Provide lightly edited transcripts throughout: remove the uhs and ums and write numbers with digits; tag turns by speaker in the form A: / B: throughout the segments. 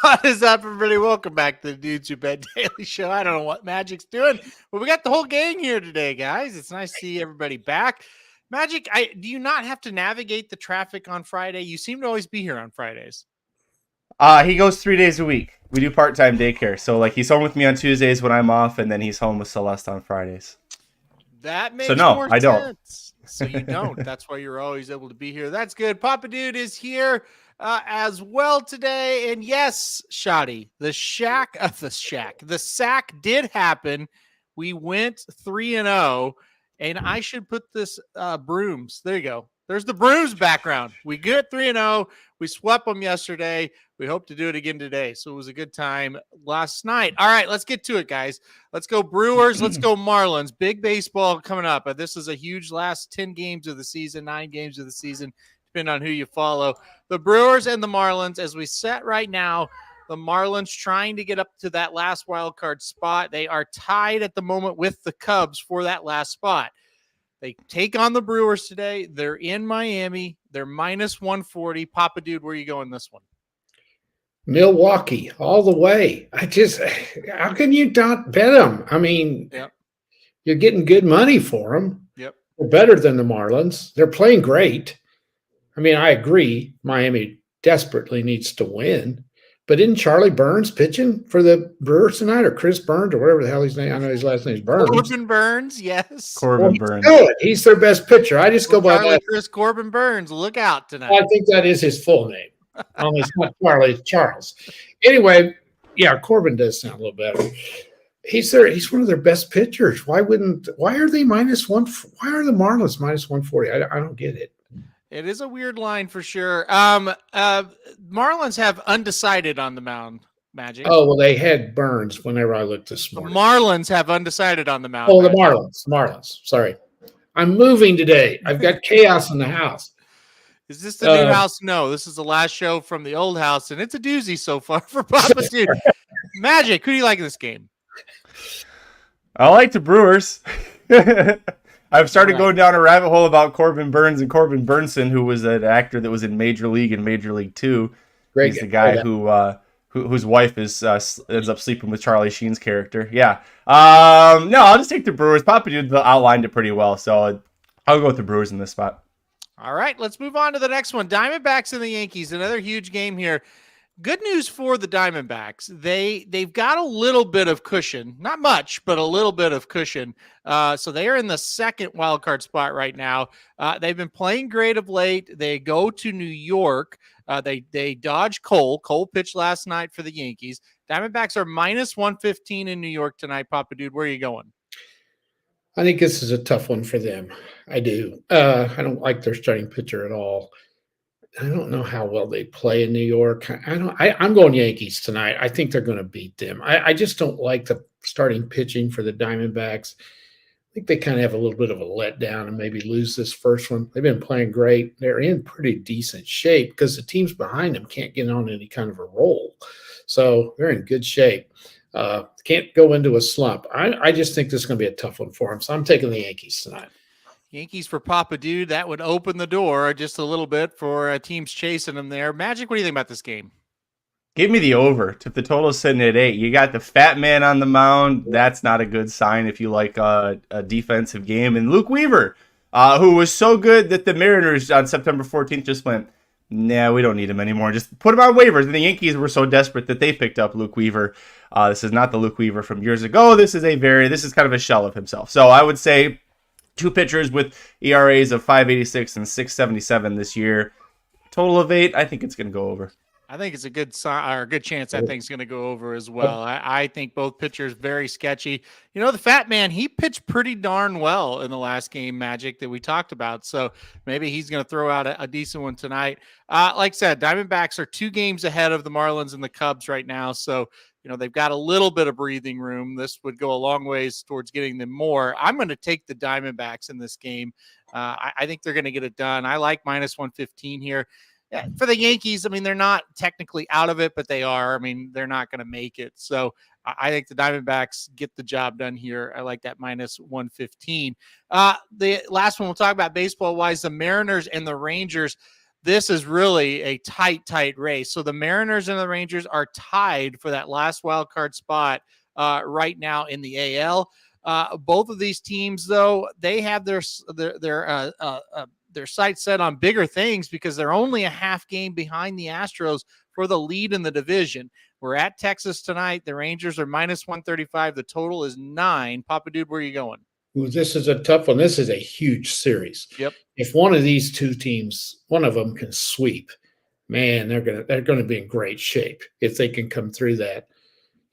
A: What is up, everybody? Welcome back to the Dudes Who Bet Daily Show. I don't know what Magic's doing, but we got the whole gang here today, guys. It's nice to see everybody back. Magic, do you not have to navigate the traffic on Friday? You seem to always be here on Fridays.
B: He goes 3 days a week. We do part-time daycare. So, he's home with me on Tuesdays when I'm off, and then he's home with Celeste on Fridays.
A: That makes
B: more sense.
A: Don't. So you don't. That's why you're always able to be here. That's good. Papa Dude is here as well today. And yes, Shoddy, the sack did happen. We went 3-0, and I should put this brooms. There you go. There's the brooms background. We get 3-0. We swept them yesterday. We hope to do it again today. So it was a good time last night. All right, let's get to it, guys. Let's go Brewers. Let's go Marlins. Big baseball coming up. This is a huge last 10 games of the season, 9 games of the season, depending on who you follow. The Brewers and the Marlins, as we set right now, the Marlins trying to get up to that last wild card spot. They are tied at the moment with the Cubs for that last spot. They take on the Brewers today. They're in Miami. They're minus 140. Papa Dude, where are you going this one?
C: Milwaukee all the way. How can you not bet them? I mean, You're getting good money for them.
A: Yep.
C: They're better than the Marlins. They're playing great. I mean, I agree. Miami desperately needs to win. But isn't Charlie Burns pitching for the Brewers tonight, or Chris Burns, or whatever the hell his name? I know his last name is Burns.
A: Corbin Burns, yes.
B: Corbin Burns.
C: Good. He's their best pitcher. I just go by that.
A: Chris Corbin Burns. Look out tonight.
C: I think that is his full name. Only it's not Charlie, it's Charles. Anyway, yeah, Corbin does sound a little better. He's one of their best pitchers. Why are they minus one? Why are the Marlins minus 140? I don't get it.
A: It is a weird line for sure. Marlins have undecided on the mound, Magic.
C: Oh, well, they had Burns whenever I looked this morning.
A: The Marlins have undecided on the mound.
C: Oh, the Marlins. Sorry. I'm moving today. I've got chaos in the house.
A: Is this the new house? No, this is the last show from the old house, and it's a doozy so far for Papa Dude. Magic, who do you like in this game?
B: I like the Brewers. I've started going down a rabbit hole about Corbin Burns and Corbin Burnson, who was an actor that was in Major League and Major League 2. He's the guy whose wife ends up sleeping with Charlie Sheen's character. Yeah. No, I'll just take the Brewers. Papa Dude outlined it pretty well, so I'll go with the Brewers in this spot.
A: All right, let's move on to the next one. Diamondbacks and the Yankees, another huge game here. Good news for the Diamondbacks. They've got a little bit of cushion, not much, but a little bit of cushion. So they are in the second wild card spot right now. They've been playing great of late. They go to New York. They dodge Cole. Cole pitched last night for the Yankees. Diamondbacks are minus 115 in New York tonight. Papa Dude, where are you going?
C: I think this is a tough one for them. I do. I don't like their starting pitcher at all. I don't know how well they play in New York. I'm going Yankees tonight. I think they're going to beat them. I just don't like the starting pitching for the Diamondbacks. I think they kind of have a little bit of a letdown and maybe lose this first one. They've been playing great. They're in pretty decent shape because the teams behind them can't get on any kind of a roll. So they're in good shape. Can't go into a slump. I just think this is going to be a tough one for them. So I'm taking the Yankees tonight.
A: Yankees for Papa Dude. That would open the door just a little bit for teams chasing them there. Magic, what do you think about this game?
B: Give me the over. If the total is sitting at 8, you got the fat man on the mound. That's not a good sign if you like a defensive game. And Luke Weaver, who was so good that the Mariners on September 14th just went, nah, we don't need him anymore. Just put him on waivers. And the Yankees were so desperate that they picked up Luke Weaver. This is not the Luke Weaver from years ago. This is kind of a shell of himself. So I would say 2 pitchers with ERAs of 5.86 and 6.77 this year. Total of 8. I think it's going to go over.
A: I think it's a good sign or a good chance that thing's going to go over as well. I think both pitchers very sketchy. You know, the fat man, he pitched pretty darn well in the last game, Magic, that we talked about. So maybe he's going to throw out a decent one tonight. Like I said, Diamondbacks are 2 games ahead of the Marlins and the Cubs right now. So, you know, they've got a little bit of breathing room. This would go a long ways towards getting them more. I'm going to take the Diamondbacks in this game. I think they're going to get it done. I like minus 115 here. For the Yankees, I mean, they're not technically out of it, but they are. I mean, they're not going to make it. So I think the Diamondbacks get the job done here. I like that minus 115. The last one we'll talk about baseball-wise, the Mariners and the Rangers. This is really a tight race. So the Mariners and the Rangers are tied for that last wild card spot right now in the AL. Both of these teams, though, they have their sights set on bigger things because they're only a half game behind the Astros for the lead in the division. We're at Texas tonight. The Rangers are minus 135. The total is 9. Papa Dude, where are you going?
C: Ooh, this is a tough one. This is a huge series.
A: Yep.
C: If one of these two teams, one of them can sweep, man, they're gonna be in great shape if they can come through that.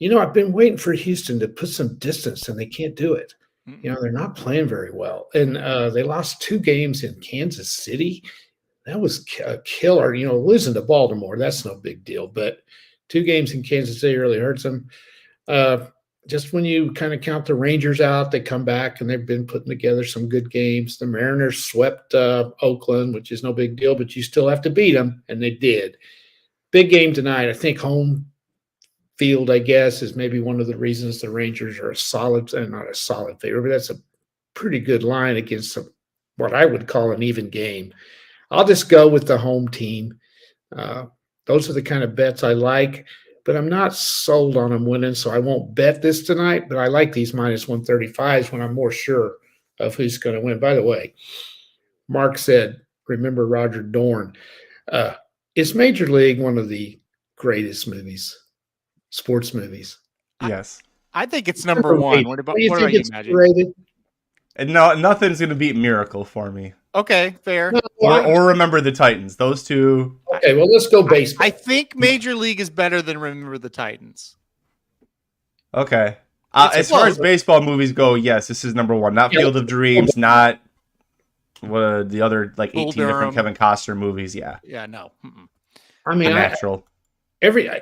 C: I've been waiting for Houston to put some distance, and they can't do it. They're not playing very well, and they lost 2 games in Kansas City. That was a killer. Losing to Baltimore, that's no big deal, but 2 games in Kansas City really hurts them. Just when you kind of count the Rangers out, they come back, and they've been putting together some good games. The Mariners swept Oakland, which is no big deal, but you still have to beat them, and they did. Big game tonight. I think home field, I guess, is maybe one of the reasons the Rangers are not a solid favorite, but that's a pretty good line against what I would call an even game. I'll just go with the home team. Those are the kind of bets I like, but I'm not sold on them winning, so I won't bet this tonight, but I like these minus 135s when I'm more sure of who's going to win. By the way, Mark said, remember Roger Dorn. Is Major League one of the greatest movies? Sports movies.
B: Yes.
A: I think it's number 1. What about you, Magic?
B: And no, nothing's going to beat Miracle for me.
A: Okay, fair.
B: Or Remember the Titans. Those two.
C: Okay, well, let's go baseball.
A: I think Major League is better than Remember the Titans.
B: Okay. As far as baseball movies go, yes, this is number 1. Not Field of Dreams, not the other 18 different Kevin Costner movies. Yeah.
A: Yeah, no. Mm-mm.
C: I mean,
B: Natural.
C: I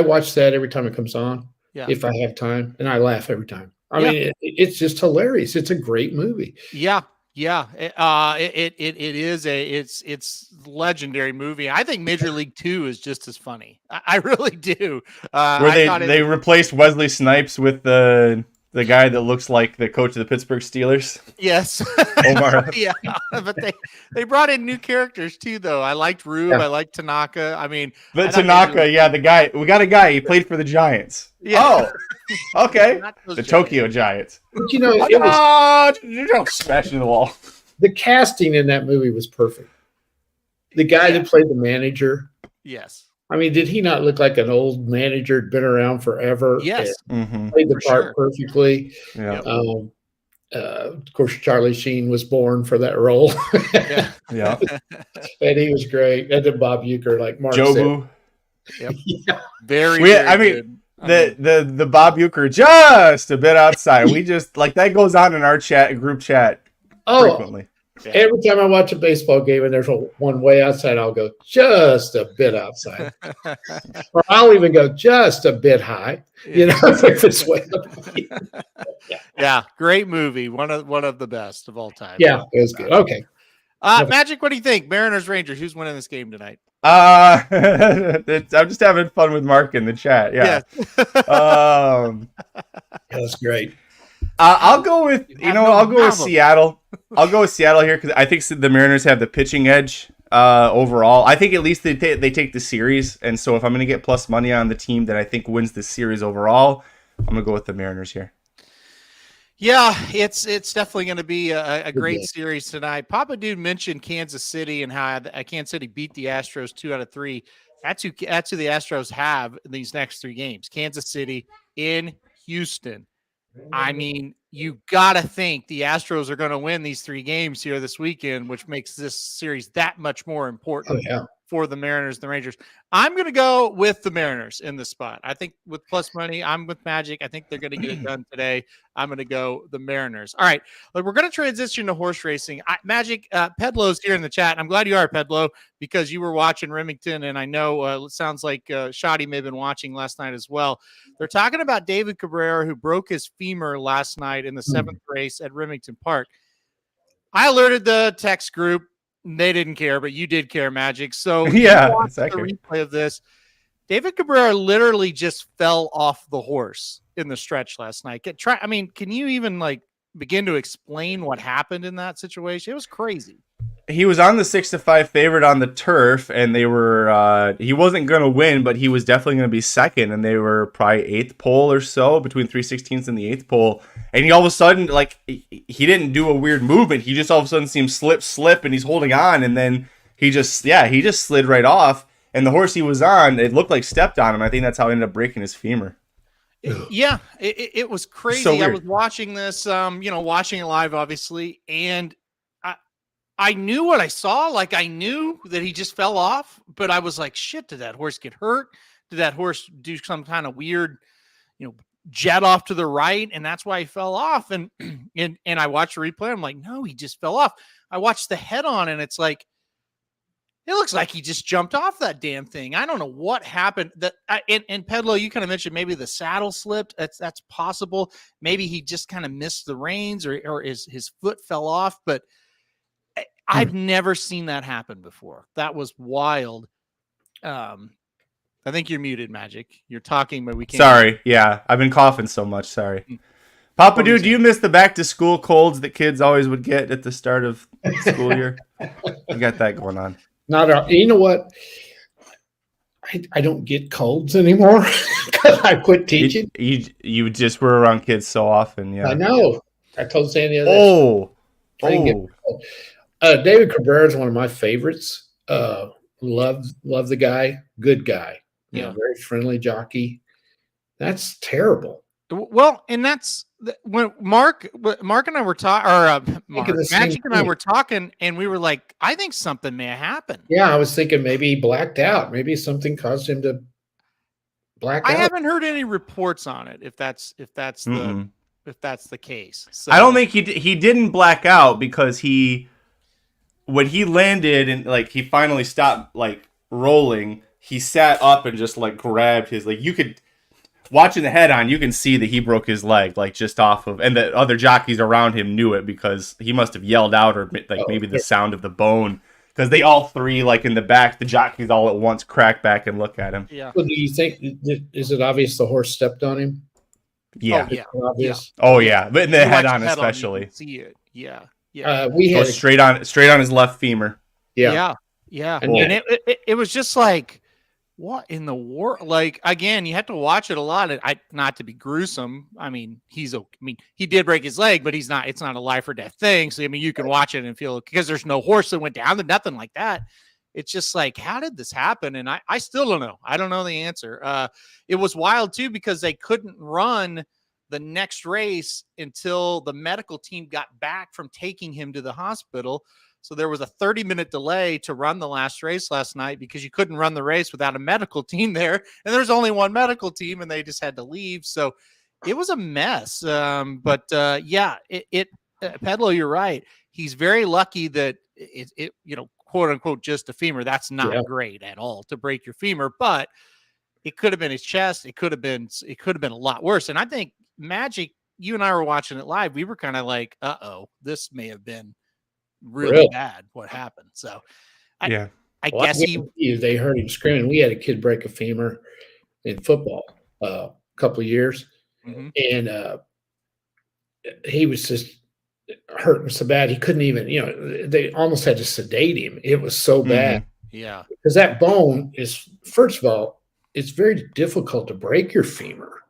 C: watch that every time it comes on, if I have time, and I laugh every time. I mean, it's just hilarious. It's a great movie.
A: Yeah. It is it's legendary movie. I think Major League 2 is just as funny. I really do.
B: Where they replaced Wesley Snipes with the guy that looks like the coach of the Pittsburgh Steelers.
A: Yes.
B: Omar.
A: Yeah, but they brought in new characters too, though. I liked Rube. I liked Tanaka. I mean,
B: but Tanaka, the guy. We got a guy. He played for the Giants.
A: Yeah.
B: Oh, okay. The Tokyo Giants. But don't smash into the wall.
C: The casting in that movie was perfect. The guy that played the manager.
A: Yes.
C: I mean, did he not look like an old manager who'd been around forever?
A: Yes.
C: Played the part perfectly.
B: Yeah.
C: Of course, Charlie Sheen was born for that role.
B: Yeah.
C: And he was great. And then Bob Uecker, like Mark
B: Jobu.
A: Yep.
C: Yeah.
A: Very
B: good. The Bob Uecker just a bit outside. We just that goes on in our group chat frequently.
C: Yeah. Every time I watch a baseball game and there's one way outside, I'll go just a bit outside. Or I'll even go just a bit high, if it's way up.
A: Yeah, great movie. One of the best of all time.
C: Yeah, it was good. Okay.
A: Magic, what do you think? Mariners, Rangers, who's winning this game tonight?
B: I'm just having fun with Mark in the chat. Yeah.
C: That's great.
B: I'll go with with Seattle. I'll go with Seattle here because I think the Mariners have the pitching edge overall. I think at least they take the series, and so if I'm going to get plus money on the team that I think wins the series overall, I'm going to go with the Mariners here.
A: Yeah, it's definitely going to be a great series tonight. Papa Dude mentioned Kansas City and how Kansas City beat the Astros 2 out of 3. That's who the Astros have in these next 3 games. Kansas City in Houston. I mean, you got to think the Astros are going to win these 3 games here this weekend, which makes this series that much more important for the Mariners and the Rangers. I'm going to go with the Mariners in this spot. I think with plus money, I'm with Magic. I think they're going to get it done today. I'm going to go the Mariners. All right. Look, we're going to transition to horse racing. Magic, Pedlo's here in the chat. I'm glad you are, Pedlo, because you were watching Remington, and I know it sounds like Shoddy may have been watching last night as well. They're talking about David Cabrera, who broke his femur last night in the 7th race at Remington Park. I alerted the text group. They didn't care, but you did care, Magic. So
B: yeah,
A: the replay of this. David Cabrera literally just fell off the horse in the stretch last night. Can you even begin to explain what happened in that situation? It was crazy.
B: He was on the 6-5 favorite on the turf, and they were he wasn't going to win, but he was definitely going to be second, and they were probably 8th pole or so, between 3/16 and the 8th pole. And he all of a sudden, he didn't do a weird movement. He just all of a sudden seemed slip, and he's holding on, and then he just slid right off. And the horse he was on, it looked like stepped on him. I think that's how he ended up breaking his femur.
A: Yeah, it was crazy.
B: So
A: I was watching this, watching it live, obviously, and I knew what I saw. I knew that he just fell off, but I was like, shit, did that horse get hurt? Did that horse do some kind of weird, jet off to the right? And that's why he fell off. And I watched the replay. I'm like, no, he just fell off. I watched the head on, and it's like, it looks like he just jumped off that damn thing. I don't know what happened. And Pedlo, you kind of mentioned maybe the saddle slipped. That's possible. Maybe he just kind of missed the reins, or his foot fell off. But I've never seen that happen before. That was wild. I think you're muted, Magic. You're talking, but we can't.
B: Sorry. Yeah, I've been coughing so much. Sorry. Papa Dude, do you miss the back-to-school colds that kids always would get at the start of the school year? You got that going on.
C: You know what? I don't get colds anymore because I quit teaching.
B: You just were around kids so often. Yeah,
C: I know. I told Sandy the other day. David Cabrera is one of my favorites. Love the guy. Good guy. Very friendly jockey. That's terrible.
A: Well, and that's when Mark and I were talking, Magic and I were talking, and we were like, I think something may have happened.
C: Yeah, I was thinking maybe he blacked out. Maybe something caused him to black out.
A: I haven't heard any reports on it. If that's the case, so.
B: I don't think he didn't black out because when he landed and he finally stopped rolling, he sat up and just grabbed his you could. Watching the head on, you can see that he broke his leg, just off of, and the other jockeys around him knew it because he must have yelled out, or maybe the sound of the bone, because they all three, in the back, the jockeys all at once crack back and look at him.
A: Yeah.
C: Well, do you think, is it obvious the horse stepped on him?
B: Yeah.
A: Oh, yeah.
C: Obvious?
B: Oh, yeah. But in the head on, especially.
A: See it. Yeah. Yeah.
C: We had
B: straight on his left femur.
A: Yeah. Yeah. And it was just what in the world? Again, you have to watch it a lot. Not to be gruesome. He did break his leg, but it's not a life or death thing. So, you can watch it and feel, because there's no horse that went down, nothing like that. It's just how did this happen? And I still don't know. I don't know the answer. It was wild too, because they couldn't run the next race until the medical team got back from taking him to the hospital. So there was a 30-minute delay to run the last race last night because you couldn't run the race without a medical team there. And there's only one medical team, and they just had to leave. So it was a mess. Pedlo, you're right. He's very lucky that it quote unquote, just a femur. That's not great at all to break your femur, but it could have been his chest. It could have been a lot worse. And I think Magic, you and I were watching it live. We were kind of like, this may have been really bad what happened. So I guess
C: they heard him screaming. We had a kid break a femur in football a couple of years, and he was just hurting so bad he couldn't even, they almost had to sedate him. It was so bad.
A: Yeah,
C: because that bone is, first of all, it's very difficult to break your femur.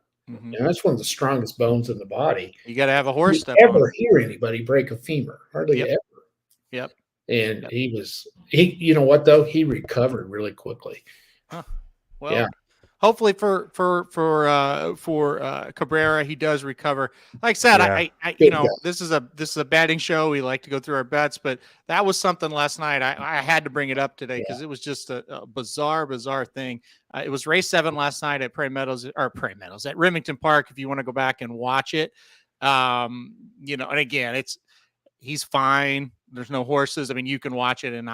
C: That's one of the strongest bones in the body.
A: You got to have a horse.
C: You never hear anybody break a femur, hardly ever.
A: Yep.
C: And he you know what though? He recovered really quickly.
A: Huh. Well, hopefully for Cabrera, he does recover. Like I said, I this is a betting show. We like to go through our bets, but that was something last night. I had to bring it up today because it was just a bizarre thing. It was race 7 last night at at Remington Park. If you want to go back and watch it, and again, he's fine. There's no horses. You can watch it and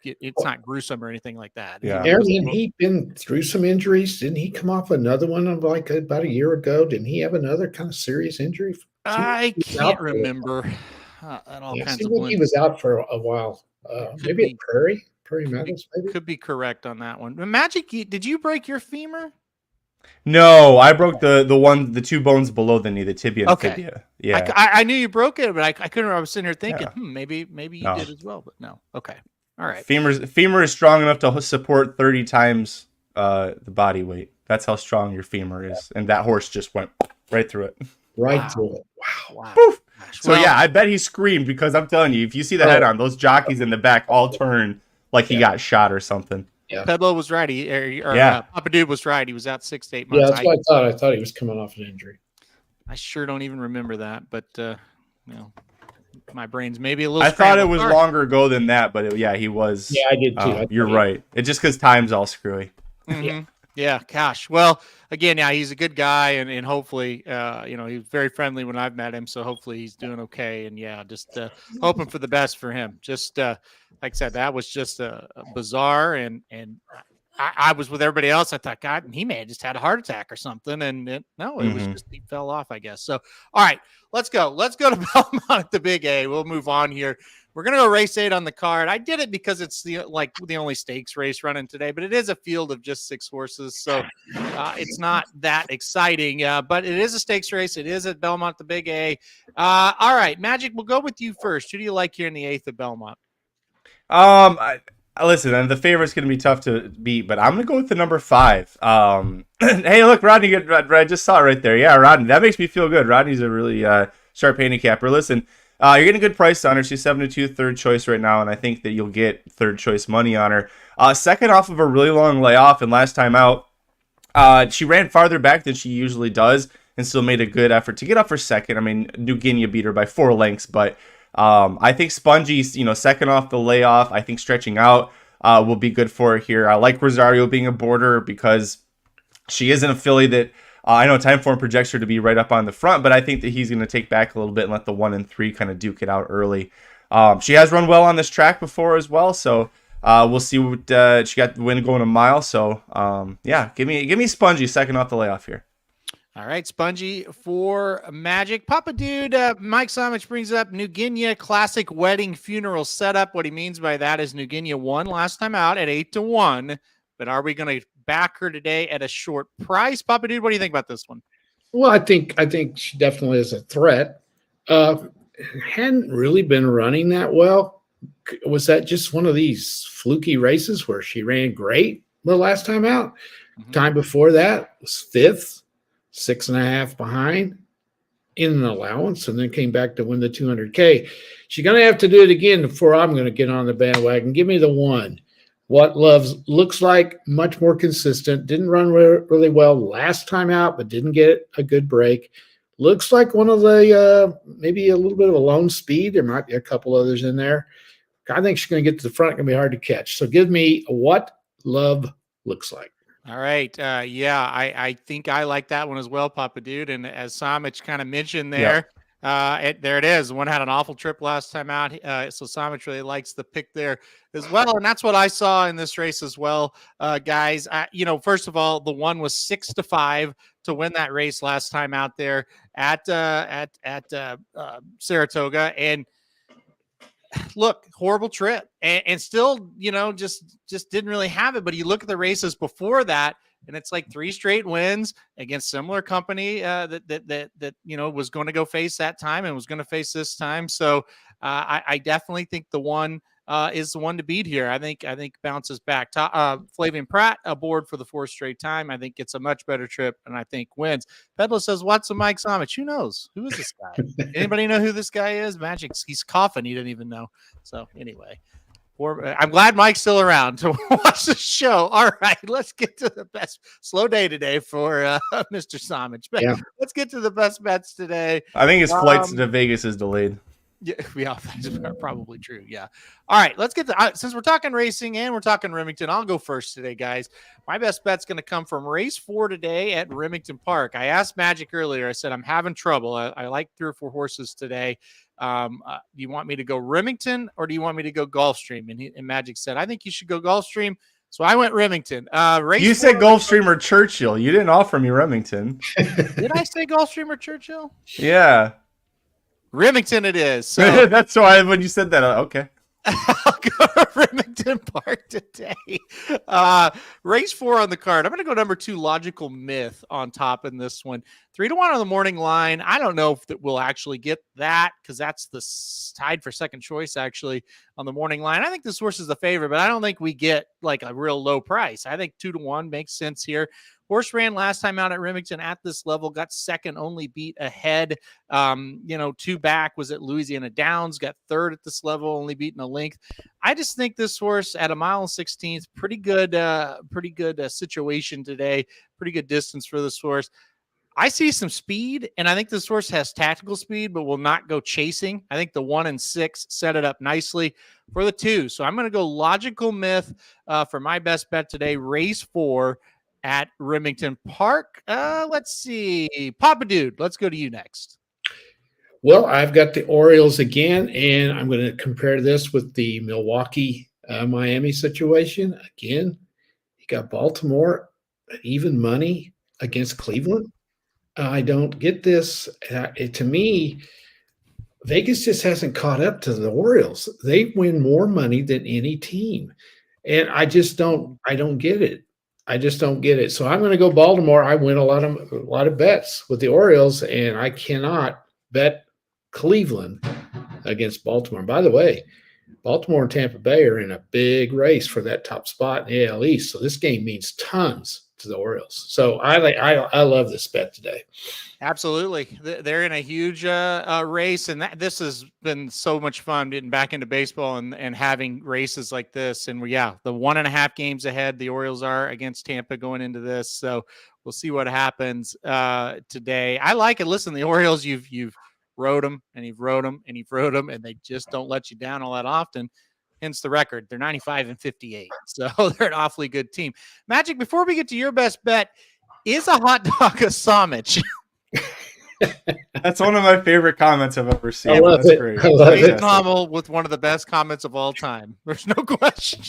A: it's not gruesome or anything like that.
B: Yeah.
C: Hasn't he been through some injuries? Didn't he come off another one about a year ago? Didn't he have another kind of serious injury?
A: I can't remember. all
C: Yeah,
A: kinds
C: seemed
A: of
C: like he
A: blends.
C: was out for a while.
A: Could
C: Maybe
A: be.
C: at Prairie Meadows, maybe.
A: Could be correct on that one. Magic, did you break your femur?
B: No, I broke the two bones below the knee, the tibia and
A: Okay.
B: fibia. Yeah.
A: I knew you broke it, but I couldn't. I was sitting here thinking,
B: Yeah.
A: maybe you
B: No.
A: did as well, but no. Okay. All right.
B: Femur is strong enough to support 30 times the body weight. That's how strong your femur is. And that horse just went right through it.
C: Right through it.
A: Wow.
B: Poof.
A: Gosh.
B: So yeah, I bet he screamed because I'm telling you, if you see the head on, those jockeys in the back all turn like he got shot or something.
C: Yeah.
A: Pedlo was right. Papa Dude was right. He was out 6 to 8 months.
C: Yeah, that's what I thought. I thought he was coming off an injury.
A: I sure don't even remember that, but my brain's maybe a little.
B: I thought it was longer ago than that, but he was.
C: Yeah, I did too.
B: You're right. It's just because time's all screwy.
A: Mm-hmm. Yeah, gosh. Well, again, he's a good guy, and hopefully, he was very friendly when I've met him. So hopefully he's doing okay. And just hoping for the best for him. Just like I said, that was just a bizarre, and I was with everybody else. I thought, God, he may have just had a heart attack or something. And it was just he fell off, I guess. So, all right, let's go. Let's go to Belmont at the Big A. We'll move on here. We're going to go race 8 on the card. I did it because it's the only stakes race running today, but it is a field of just 6 horses. So it's not that exciting, but it is a stakes race. It is at Belmont, the Big A. All right, Magic, we'll go with you first. Who do you like here in the 8th at Belmont?
B: Listen, and the favorite's going to be tough to beat, but I'm going to go with the number 5. Hey, look, Rodney, I just saw it right there. Yeah, Rodney, that makes me feel good. Rodney's a really sharp handicapper. Listen, you're getting a good price on her. She's 7-2, third choice right now, and I think that you'll get third choice money on her. Second off of a really long layoff, and last time out, she ran farther back than she usually does, and still made a good effort to get up for second. I mean, New Guinea beat her by 4 lengths, but I think Spongy's, second off the layoff, I think stretching out will be good for her here. I like Rosario being a boarder because she is an filly that I know Timeform projects her to be right up on the front, but I think that he's going to take back a little bit and let the 1 and 3 kind of duke it out early. She has run well on this track before as well, so we'll see what she got the win going a mile. So give me Spongy second off the layoff here.
A: All right, Spongy for Magic. Papa Dude, Mike Somich brings up New Guinea classic wedding funeral setup. What he means by that is New Guinea won last time out at 8-1, but are we going to back her today at a short price? Papa Dude, what do you think about this one?
C: Well, I think she definitely is a threat. Hadn't really been running that well. Was that just one of these fluky races where she ran great the last time out? Mm-hmm. Time before that was 5th, 6.5 behind in an allowance, and then came back to win the 200K. She's going to have to do it again before I'm going to get on the bandwagon. Give me the 1. What Loves looks like much more consistent. Didn't run really well last time out, but didn't get a good break. Looks like one of the maybe a little bit of a lone speed. There might be a couple others in there. I think she's going to get to the front. Going to be hard to catch. So give me What Love Looks Like.
A: All right. I think I like that one as well, Papa Dude. And as Somich kind of mentioned there, there it is. One had an awful trip last time out. So Somich really likes the pick there as well. And that's what I saw in this race as well, guys. First of all, the 1 was 6-5 to win that race last time out there at Saratoga. And look, horrible trip, and still, just didn't really have it. But you look at the races before that, and it's like 3 straight wins against similar company that was going to go face that time and was going to face this time. So I definitely think the 1 is the one to beat here. I think bounces back. Flavian Pratt aboard for the 4th straight time. I think it's a much better trip, and I think wins. Pedlo says, "What's a Mike Somich?" Who knows? Who is this guy? Anybody know who this guy is? Magic. He's coughing. He didn't even know. So anyway, I'm glad Mike's still around to watch the show. All right, let's get to the best. Slow day today for Mr. Somich. But let's get to the best bets today.
B: I think his flights to Vegas is delayed.
A: Yeah, that's probably true. Yeah. All right, let's get to since we're talking racing and we're talking Remington, I'll go first today, guys. My best bet's going to come from race 4 today at Remington Park. I asked Magic earlier. I said I'm having trouble. I like 3 or 4 horses today. Do you want me to go Remington or do you want me to go Gulfstream? And Magic said I think you should go Gulfstream. So I went Remington.
B: You said Gulfstream or Churchill. You didn't offer me Remington.
A: Did I say Gulfstream or Churchill?
B: Yeah.
A: Remington it is. So
B: That's why when you said that, okay.
A: I'll go to Remington Park today. Race 4 on the card. I'm going to go number 2, Logical Myth, on top in this one. 3-1 on the morning line. I don't know if that we'll actually get that because that's the tied for second choice actually on the morning line. I think this horse is the favorite, but I don't think we get like a real low price. I think 2-1 makes sense here. Horse ran last time out at Remington at this level, got second, only beat ahead. 2 back was at Louisiana Downs, got third at this level, only beaten a length. I just think this horse at 1.16 miles, pretty good situation today, pretty good distance for this horse. I see some speed, and I think this horse has tactical speed, but will not go chasing. I think the 1 and 6 set it up nicely for the 2. So I'm going to go Logical Myth for my best bet today, race 4 at Remington Park. Let's see. Papa Dude, let's go to you next.
C: Well, I've got the Orioles again, and I'm going to compare this with the Milwaukee Miami situation. Again, you got Baltimore at even money against Cleveland. I don't get this. To me, Vegas just hasn't caught up to the Orioles. They win more money than any team. And I don't get it. I just don't get it. So I'm going to go Baltimore. I win a lot of bets with the Orioles, and I cannot bet Cleveland against Baltimore. By the way, Baltimore and Tampa Bay are in a big race for that top spot in the AL East. So this game means tons to the Orioles. So I love this bet today.
A: Absolutely. They're in a huge race, and this has been so much fun getting back into baseball and having races like this. And the 1.5 games ahead the Orioles are against Tampa going into this. So we'll see what happens today. I like it. Listen, the Orioles, you've rode them and you've rode them and you've rode them, and they just don't let you down all that often. Hence the record. They're 95-58. So they're an awfully good team. Magic, before we get to your best bet, is a hot dog a Somich?
B: That's one of my favorite comments I've ever seen.
C: I love
B: That's
C: it.
B: great.
C: I love
A: Jason
C: it.
A: Hommel with one of the best comments of all time. There's no question.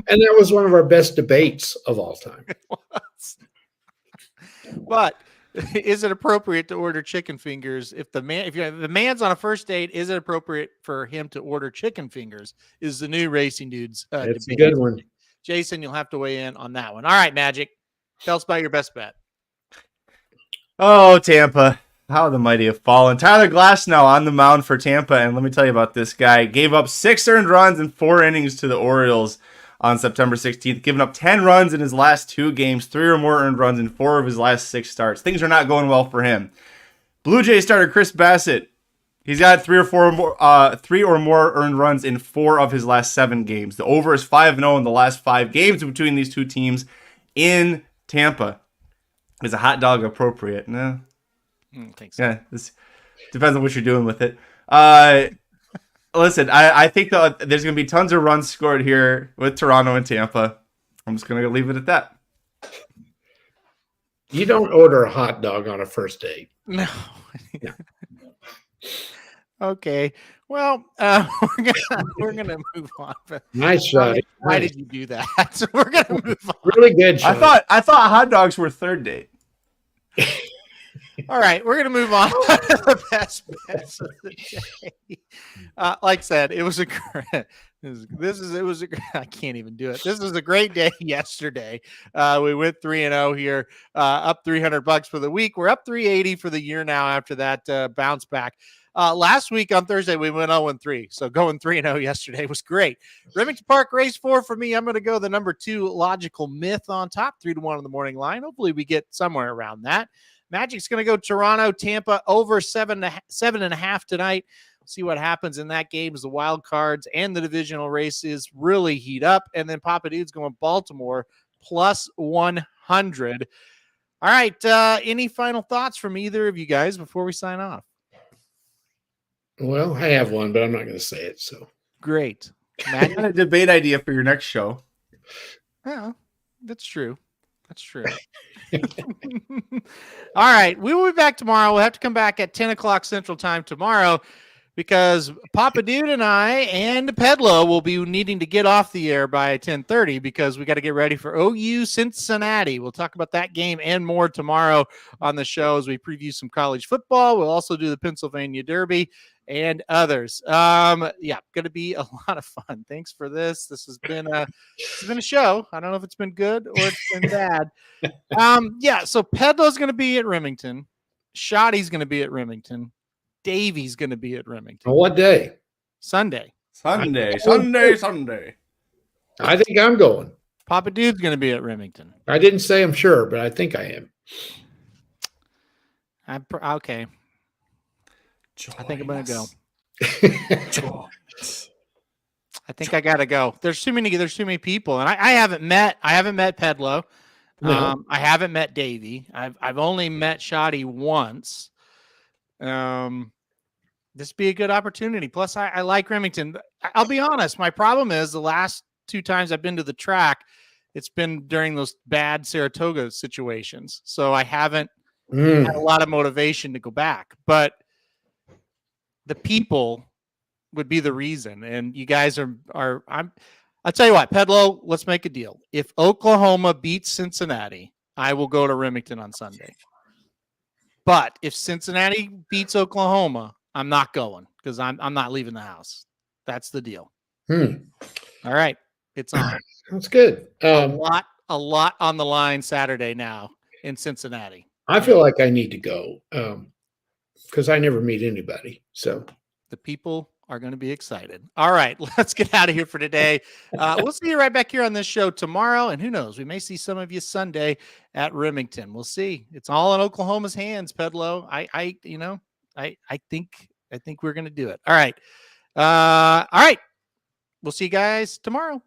C: And that was one of our best debates of all time.
A: But is it appropriate to order chicken fingers if the man's on a first date? Is it appropriate for him to order chicken fingers? Is the new Racing Dudes
C: It's a
A: debate.
C: good one.
A: Jason, you'll have to weigh in on that one. All right, Magic, tell us about your best bet.
B: Oh, Tampa. How the mighty have fallen. Tyler Glasnow on the mound for Tampa, and let me tell you about this guy. Gave up 6 earned runs in 4 innings to the Orioles on September 16th, giving up 10 runs in his last 2 games, 3 or more earned runs in 4 of his last 6 starts. Things are not going well for him. Blue Jays starter Chris Bassett. He's got 3 or more earned runs in 4 of his last 7 games. The over is 5-0 in the last 5 games between these 2 teams in Tampa. Is a hot dog appropriate? No.
A: I don't think so.
B: Yeah, this depends on what you're doing with it. Listen, I think there's going to be tons of runs scored here with Toronto and Tampa. I'm just going to leave it at that.
C: You don't order a hot dog on a first date.
A: No. Okay. Well, we're gonna move on.
C: Nice shot.
A: Why did you do that? So we're gonna move on.
C: Really good shot.
B: I thought hot dogs were third date.
A: All right, we're gonna move on to the best bets of the day. Like I said, it was a I can't even do it. This was a great day yesterday. We went 3-0 here, up $300 for the week. We're up $380 for the year now after that bounce back. Last week on Thursday, we went 0-3. So going 3-0 yesterday was great. Remington Park race 4 for me. I'm going to go the number 2 Logical Myth on top, 3-1 on the morning line. Hopefully we get somewhere around that. Magic's going to go Toronto, Tampa over 7.5 tonight. See what happens in that game as the wild cards and the divisional races really heat up. And then Papa Dude's going Baltimore plus 100. All right. Any final thoughts from either of you guys before we sign off?
C: Well, I have one, but I'm not going to say it. So
A: great.
B: I got a debate idea for your next show.
A: Yeah, that's true. That's true. All right. We will be back tomorrow. We'll have to come back at 10 o'clock Central Time tomorrow. because Papa Dude and I and Pedlo will be needing to get off the air by 10:30 because we got to get ready for OU Cincinnati. We'll talk about that game and more tomorrow on the show as we preview some college football. We'll also do the Pennsylvania Derby and others. Going to be a lot of fun. Thanks for this. This has been a show. I don't know if it's been good or it's been bad. So Pedlo's going to be at Remington. Shoddy's going to be at Remington. Davey's going to be at Remington.
C: On what day?
A: Sunday.
B: Sunday.
C: I think I'm going.
A: Papa Dude's going to be at Remington.
C: I didn't say I'm sure, but I think I am.
A: Okay. I think I'm going to go. I think I got to go. There's too many people, and I haven't met Pedlo.
C: No.
A: I haven't met Davey. I've only met Shoddy once. This be a good opportunity. Plus, I like Remington. I'll be honest. My problem is the last 2 times I've been to the track, it's been during those bad Saratoga situations. So I haven't had a lot of motivation to go back. But the people would be the reason. And you guys I'll tell you what, Pedlo, let's make a deal. If Oklahoma beats Cincinnati, I will go to Remington on Sunday. But if Cincinnati beats Oklahoma, I'm not going because I'm not leaving the house. That's the deal. All right. It's on.
C: That's good.
A: A lot on the line Saturday now in Cincinnati.
C: I feel like I need to go because I never meet anybody. So
A: the people are going to be excited. All right, let's get out of here for today. We'll see you right back here on this show tomorrow. And who knows, we may see some of you Sunday at Remington. We'll see. It's all in Oklahoma's hands, Pedlo. I think we're going to do it. All right. We'll see you guys tomorrow.